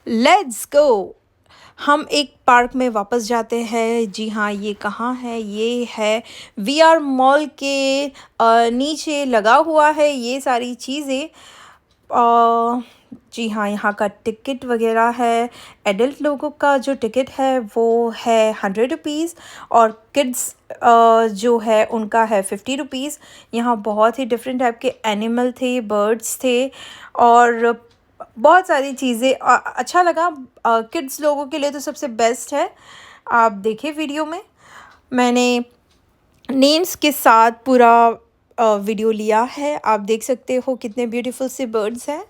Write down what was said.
Let's go. हम एक park में वापस जाते हैं। जी हाँ, ये कहाँ है? ये है वीआर मॉल के नीचे लगा हुआ है ये सारी चीज़ें। जी हाँ, यहाँ का टिकट वगैरह है। एडल्ट लोगों का जो टिकट है वो है 100 रुपीज़ और किड्स जो है उनका है 50 रुपीज़। यहाँ बहुत ही डिफरेंट टाइप के एनिमल थे, बर्ड्स थे और बहुत सारी चीज़ें। अच्छा लगा। किड्स लोगों के लिए तो सबसे बेस्ट है। आप देखिए वीडियो में मैंने नेम्स के साथ पूरा वीडियो लिया है। आप देख सकते हो कितने ब्यूटीफुल से बर्ड्स हैं।